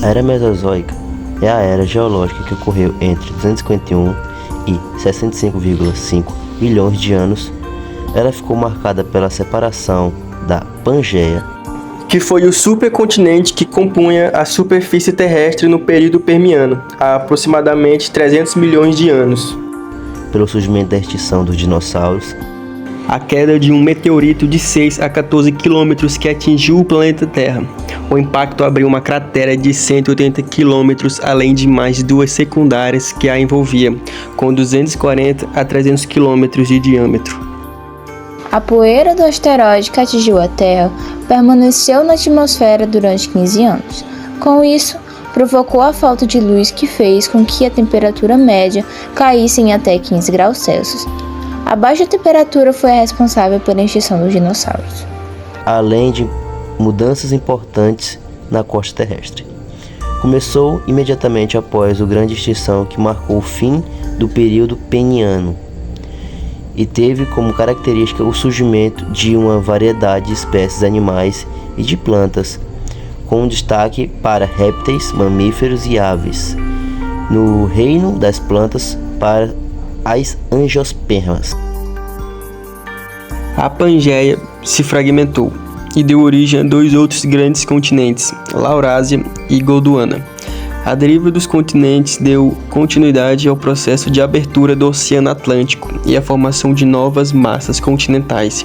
A Era Mesozoica é a era geológica que ocorreu entre 251 e 65,5 bilhões de anos. Ela ficou marcada pela separação da Pangeia, que foi o supercontinente que compunha a superfície terrestre no período Permiano, há aproximadamente 300 milhões de anos, pelo surgimento da extinção dos dinossauros, a queda de um meteorito de 6 a 14 quilômetros que atingiu o planeta Terra. O impacto abriu uma cratera de 180 quilômetros, além de mais duas secundárias que a envolvia, com 240 a 300 quilômetros de diâmetro. A poeira do asteroide que atingiu a Terra permaneceu na atmosfera durante 15 anos. Com isso, provocou a falta de luz que fez com que a temperatura média caísse em até 15 graus Celsius. A baixa temperatura foi a responsável pela extinção dos dinossauros, além de mudanças importantes na costa terrestre. Começou imediatamente após a grande extinção que marcou o fim do período Permiano e teve como característica o surgimento de uma variedade de espécies animais e de plantas, com destaque para répteis, mamíferos e aves. No reino das plantas, para as angiospermas. A Pangeia se fragmentou e deu origem a dois outros grandes continentes, Laurásia e Gondwana. A deriva dos continentes deu continuidade ao processo de abertura do Oceano Atlântico e a formação de novas massas continentais.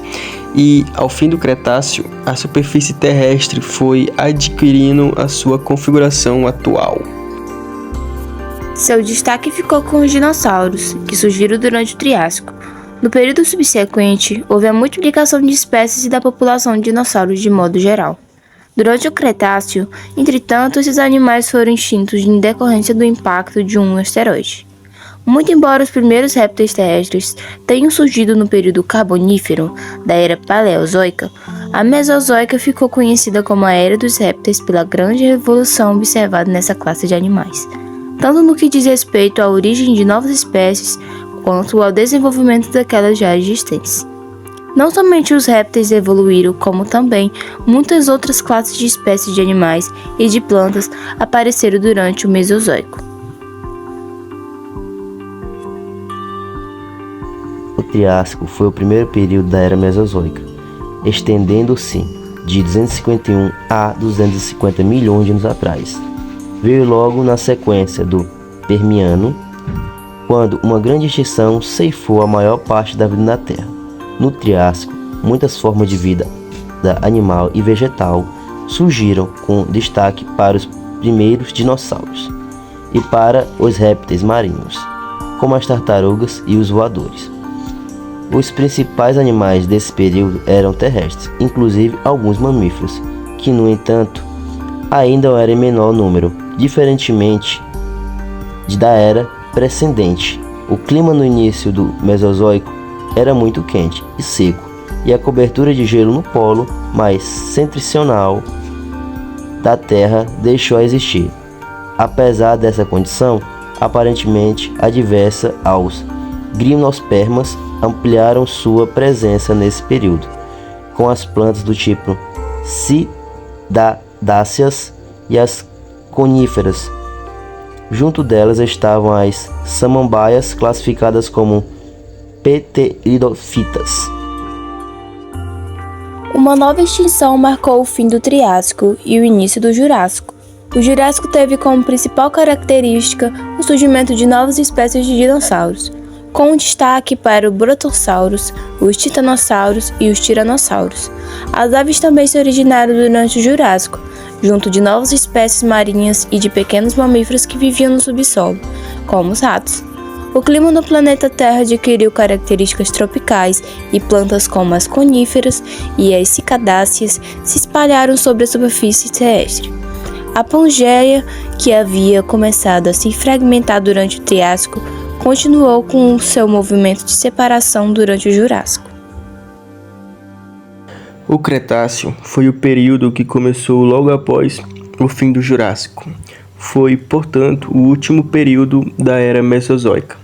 E, ao fim do Cretáceo, a superfície terrestre foi adquirindo a sua configuração atual. Seu destaque ficou com os dinossauros, que surgiram durante o Triássico. No período subsequente, houve a multiplicação de espécies e da população de dinossauros de modo geral. Durante o Cretáceo, entretanto, esses animais foram extintos em decorrência do impacto de um asteroide. Muito embora os primeiros répteis terrestres tenham surgido no período Carbonífero, da Era Paleozoica, a Mesozoica ficou conhecida como a Era dos Répteis pela grande evolução observada nessa classe de animais, tanto no que diz respeito à origem de novas espécies, quanto ao desenvolvimento daquelas já existentes. Não somente os répteis evoluíram, como também muitas outras classes de espécies de animais e de plantas apareceram durante o Mesozoico. O Triássico foi o primeiro período da Era Mesozoica, estendendo-se de 251 a 250 milhões de anos atrás. Veio logo na sequência do Permiano, quando uma grande extinção ceifou a maior parte da vida na Terra. No Triássico, muitas formas de vida animal e vegetal surgiram, com destaque para os primeiros dinossauros e para os répteis marinhos, como as tartarugas e os voadores. Os principais animais desse período eram terrestres, inclusive alguns mamíferos, que, no entanto, ainda eram em menor número, diferentemente da era precedente. O clima no início do Mesozoico era muito quente e seco, e a cobertura de gelo no polo mais setentrional da Terra deixou a existir. Apesar dessa condição aparentemente adversa aos gimnospermas, ampliaram sua presença nesse período, com as plantas do tipo cidadáceas e as coníferas. Junto delas estavam as samambaias, classificadas como pteridófitas. Uma nova extinção marcou o fim do Triássico e o início do Jurássico. O Jurássico teve como principal característica o surgimento de novas espécies de dinossauros, com destaque para o Brontossauros, os Titanossauros e os Tiranossauros. As aves também se originaram durante o Jurássico, junto de novas espécies marinhas e de pequenos mamíferos que viviam no subsolo, como os ratos. O clima no planeta Terra adquiriu características tropicais e plantas como as coníferas e as cicadáceas se espalharam sobre a superfície terrestre. A Pangeia, que havia começado a se fragmentar durante o Triássico, continuou com o seu movimento de separação durante o Jurássico. O Cretáceo foi o período que começou logo após o fim do Jurássico. Foi, portanto, o último período da Era Mesozoica.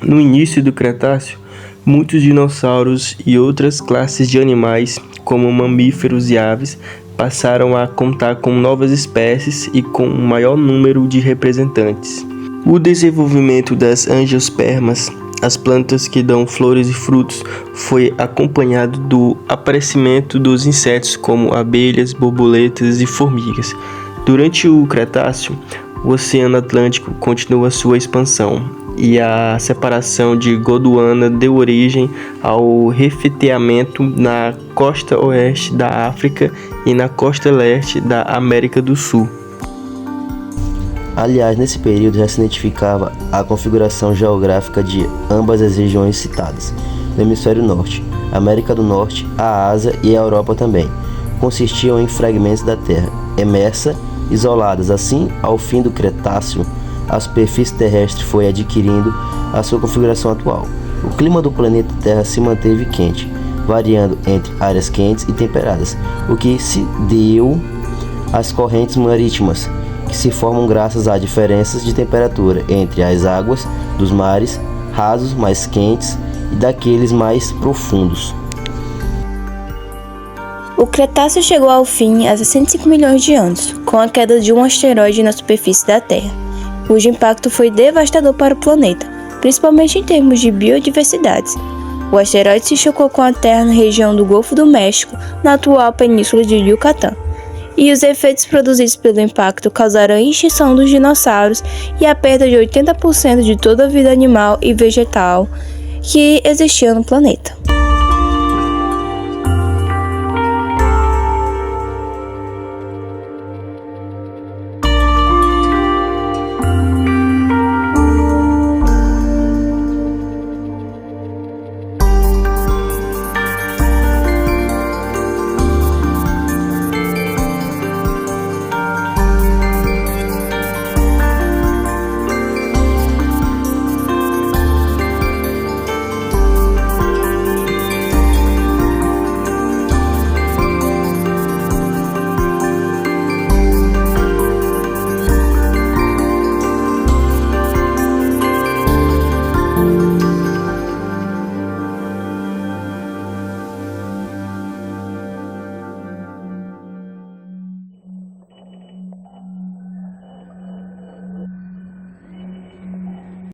No início do Cretáceo, muitos dinossauros e outras classes de animais, como mamíferos e aves, passaram a contar com novas espécies e com um maior número de representantes. O desenvolvimento das angiospermas, as plantas que dão flores e frutos, foi acompanhado do aparecimento dos insetos como abelhas, borboletas e formigas. Durante o Cretáceo, o Oceano Atlântico continua sua expansão e a separação de Gondwana deu origem ao rifteamento na costa oeste da África e na costa leste da América do Sul. Aliás, nesse período já se identificava a configuração geográfica de ambas as regiões citadas. No hemisfério norte, a América do Norte, a Ásia e a Europa também consistiam em fragmentos da Terra, emersa, isoladas. Assim, ao fim do Cretáceo, a superfície terrestre foi adquirindo a sua configuração atual. O clima do planeta Terra se manteve quente, variando entre áreas quentes e temperadas, o que se deu às correntes marítimas, que se formam graças a diferenças de temperatura entre as águas dos mares rasos mais quentes e daqueles mais profundos. O Cretáceo chegou ao fim há 65 milhões de anos, com a queda de um asteroide na superfície da Terra, cujo impacto foi devastador para o planeta, principalmente em termos de biodiversidade. O asteroide se chocou com a Terra na região do Golfo do México, na atual península de Yucatán. E os efeitos produzidos pelo impacto causaram a extinção dos dinossauros e a perda de 80% de toda a vida animal e vegetal que existia no planeta.